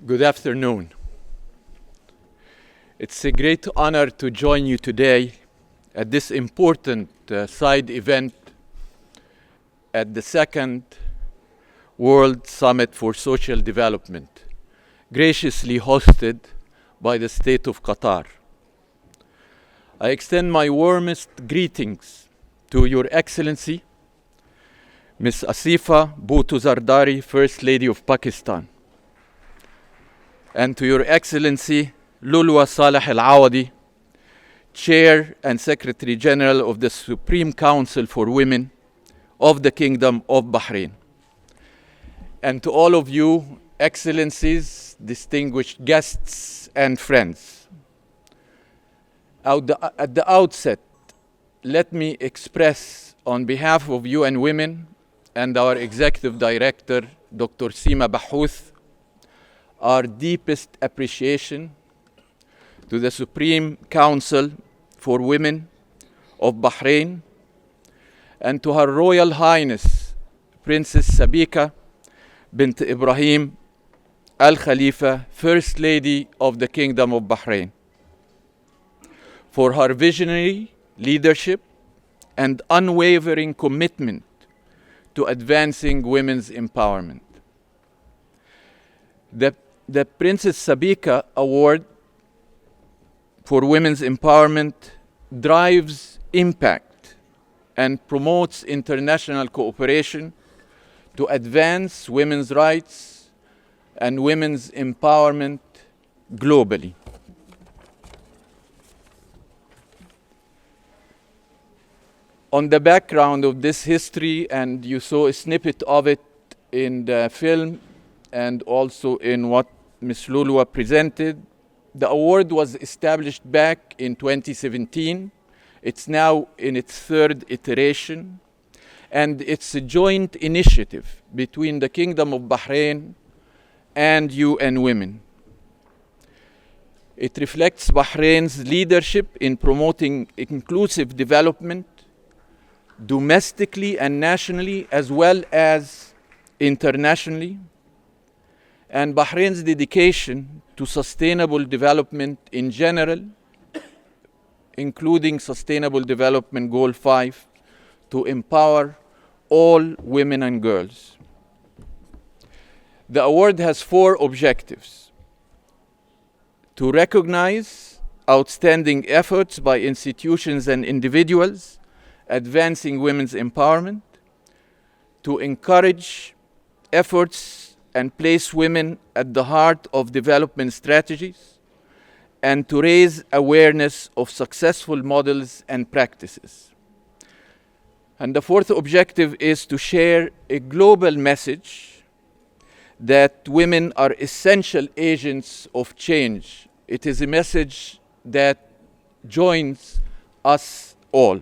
Good afternoon. It's a great honor to join you today at this important side event at the second World Summit for Social Development, graciously hosted by the State of Qatar. I extend my warmest greetings to Your Excellency, Ms. Asifa Bhutto Zardari, First Lady of Pakistan, and to Your Excellency, Lulwa Saleh Al-Awadi, Chair and Secretary General of the Supreme Council for Women of the Kingdom of Bahrain. And to all of you, Excellencies, distinguished guests, and friends. At the outset, let me express on behalf of UN Women and our Executive Director, Dr. Sima Bahouth, our deepest appreciation to the Supreme Council for Women of Bahrain and to Her Royal Highness Princess Sabeeka Bint Ibrahim Al Khalifa, First Lady of the Kingdom of Bahrain, for her visionary leadership and unwavering commitment to advancing women's empowerment. The Princess Sabeeka Award for Women's Empowerment drives impact and promotes international cooperation to advance women's rights and women's empowerment globally. On the background of this history, and you saw a snippet of it in the film and also in what Ms. Lulwa presented, the award was established back in 2017. It's now in its third iteration, and it's a joint initiative between the Kingdom of Bahrain and UN Women. It reflects Bahrain's leadership in promoting inclusive development domestically and nationally, as well as internationally, and Bahrain's dedication to sustainable development in general, including Sustainable Development Goal 5, to empower all women and girls. The award has 4 objectives: to recognize outstanding efforts by institutions and individuals advancing women's empowerment, to encourage efforts and place women at the heart of development strategies, and to raise awareness of successful models and practices. And the 4th objective is to share a global message that women are essential agents of change. It is a message that joins us all.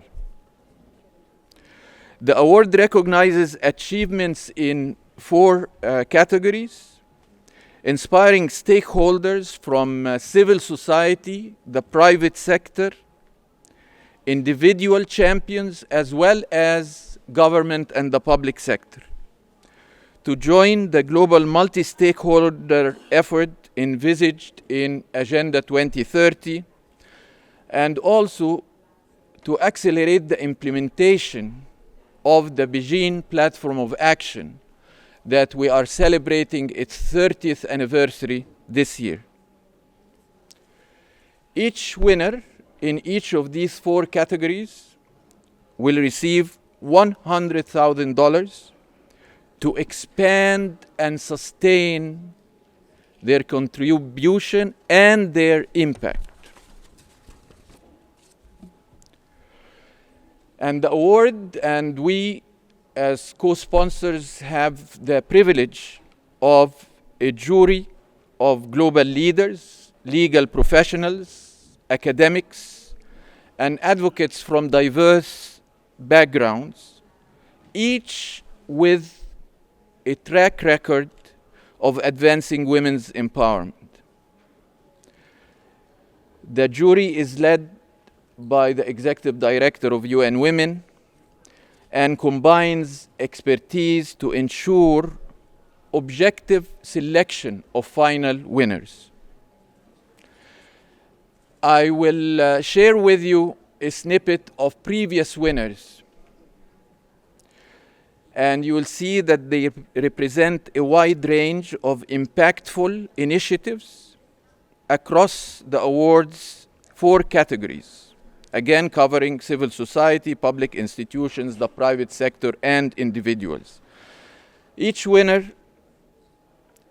The award recognizes achievements in 4 categories: inspiring stakeholders from civil society, the private sector, individual champions, as well as government and the public sector, to join the global multi-stakeholder effort envisaged in Agenda 2030, and also to accelerate the implementation of the Beijing Platform of Action that we are celebrating its 30th anniversary this year. Each winner in each of these 4 categories will receive $100,000 to expand and sustain their contribution and their impact. And the award, and we as co-sponsors have the privilege of a jury of global leaders, legal professionals, academics, and advocates from diverse backgrounds, each with a track record of advancing women's empowerment. The jury is led by the Executive Director of UN Women and combines expertise to ensure objective selection of final winners. I will share with you a snippet of previous winners. And you will see that they represent a wide range of impactful initiatives across the award's 4 categories, again covering civil society, public institutions, the private sector, and individuals. Each winner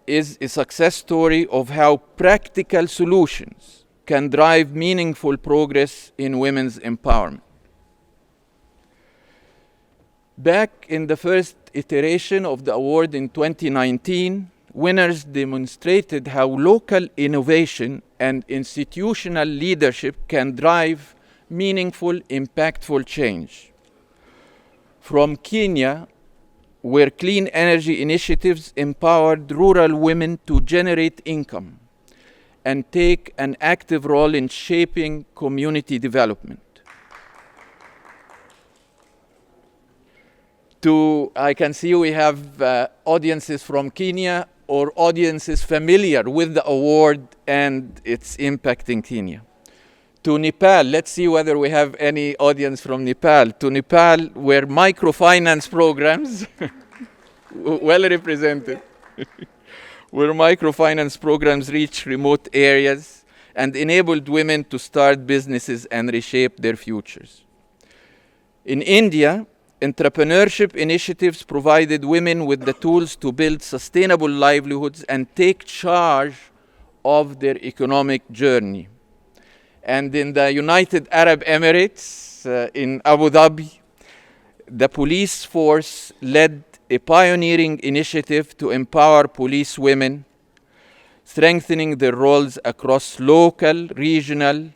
is a success story of how practical solutions can drive meaningful progress in women's empowerment. Back in the first iteration of the award in 2019, winners demonstrated how local innovation and institutional leadership can drive meaningful, impactful change. From Kenya, where clean energy initiatives empowered rural women to generate income and take an active role in shaping community development. I can see we have audiences from Kenya or audiences familiar with the award and its impact in Kenya. To Nepal, let's see whether we have any audience from Nepal. To Nepal, where microfinance programs, well represented, where microfinance programs reach remote areas and enabled women to start businesses and reshape their futures. In India, entrepreneurship initiatives provided women with the tools to build sustainable livelihoods and take charge of their economic journey. And in the United Arab Emirates, in Abu Dhabi, the police force led a pioneering initiative to empower police women, strengthening their roles across local, regional,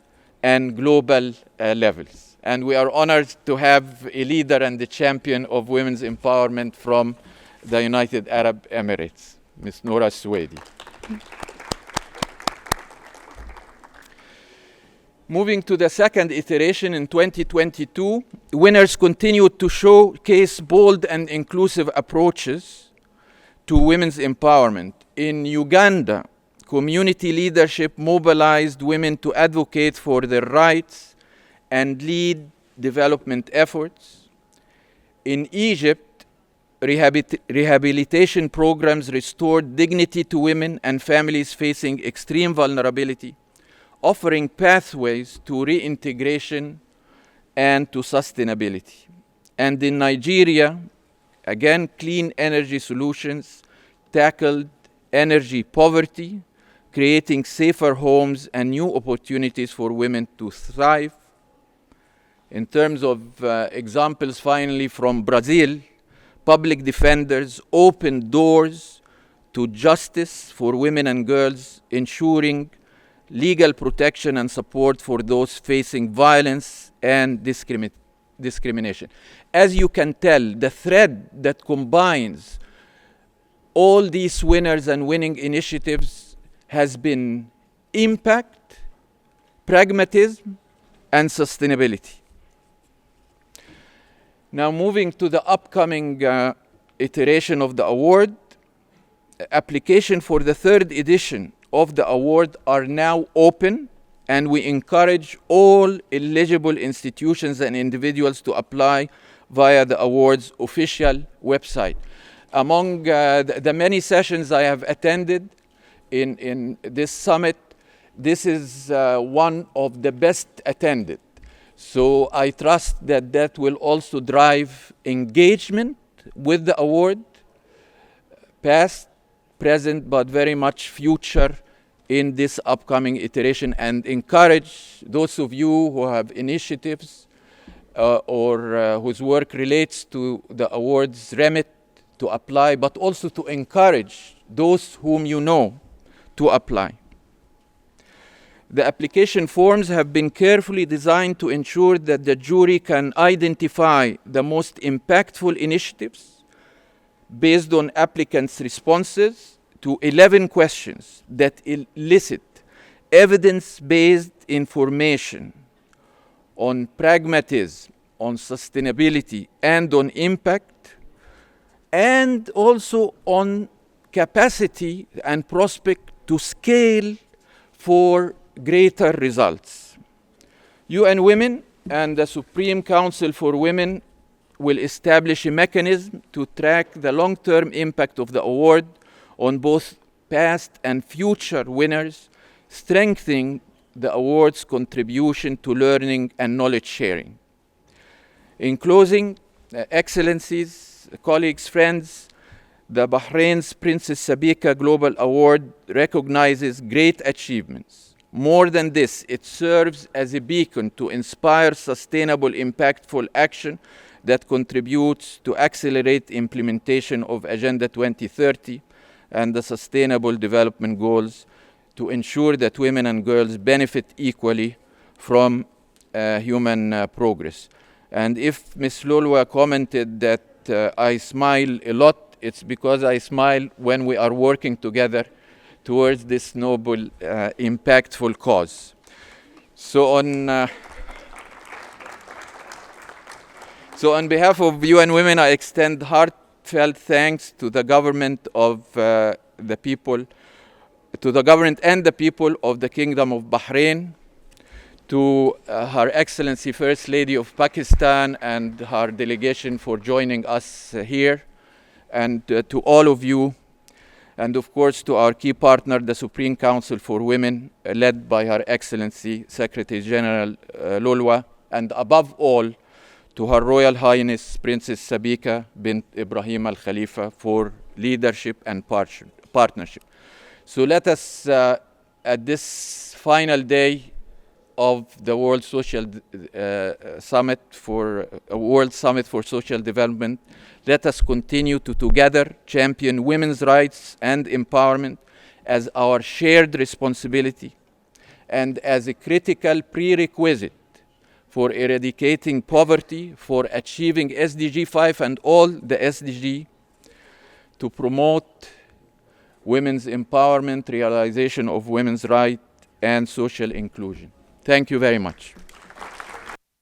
and global levels. And we are honored to have a leader and the champion of women's empowerment from the United Arab Emirates, Ms. Noura Suwaidi. Moving to the second iteration in 2022, winners continued to showcase bold and inclusive approaches to women's empowerment. In Uganda, community leadership mobilized women to advocate for their rights and lead development efforts. In Egypt, rehabilitation programs restored dignity to women and families facing extreme vulnerability, offering pathways to reintegration and to sustainability. And in Nigeria, again, clean energy solutions tackled energy poverty, creating safer homes and new opportunities for women to thrive. In terms of examples, finally, from Brazil, public defenders opened doors to justice for women and girls, ensuring legal protection and support for those facing violence and discrimination. As you can tell, the thread that combines all these winners and winning initiatives has been impact, pragmatism, and sustainability. Now, moving to the upcoming iteration of the award, application for the 3rd edition of the award are now open, and we encourage all eligible institutions and individuals to apply via the award's official website. Among the many sessions I have attended in this summit, this is one of the best attended. So I trust that that will also drive engagement with the award, past, present, but very much future in this upcoming iteration, and encourage those of you who have initiatives or whose work relates to the award's remit to apply, but also to encourage those whom you know to apply. The application forms have been carefully designed to ensure that the jury can identify the most impactful initiatives based on applicants' responses to 11 questions that elicit evidence-based information on pragmatism, on sustainability, and on impact, and also on capacity and prospect to scale for greater results. UN Women and the Supreme Council for Women will establish a mechanism to track the long-term impact of the award on both past and future winners, strengthening the award's contribution to learning and knowledge sharing. In closing, Excellencies, colleagues, friends, the Bahrain's Princess Sabeeka Global Award recognizes great achievements. More than this, it serves as a beacon to inspire sustainable, impactful action that contributes to accelerate implementation of Agenda 2030 and the Sustainable Development Goals to ensure that women and girls benefit equally from human progress. And if Ms. Lulwa commented that I smile a lot, it's because I smile when we are working together towards this noble, impactful cause. So on behalf of UN Women, I extend heartfelt thanks to the government of the people, to the government and the people of the Kingdom of Bahrain, to Her Excellency First Lady of Pakistan and her delegation for joining us here, and to all of you, and of course to our key partner, the Supreme Council for Women, led by Her Excellency Secretary General Lulwa, and above all, to Her Royal Highness Princess Sabeeka Bint Ibrahim Al Khalifa for leadership and partnership. So let us, at this final day of the World Social Summit for World Summit for Social Development, let us continue to together champion women's rights and empowerment as our shared responsibility and as a critical prerequisite for eradicating poverty, for achieving SDG 5 and all the SDG, to promote women's empowerment, realization of women's rights, and social inclusion. Thank you very much.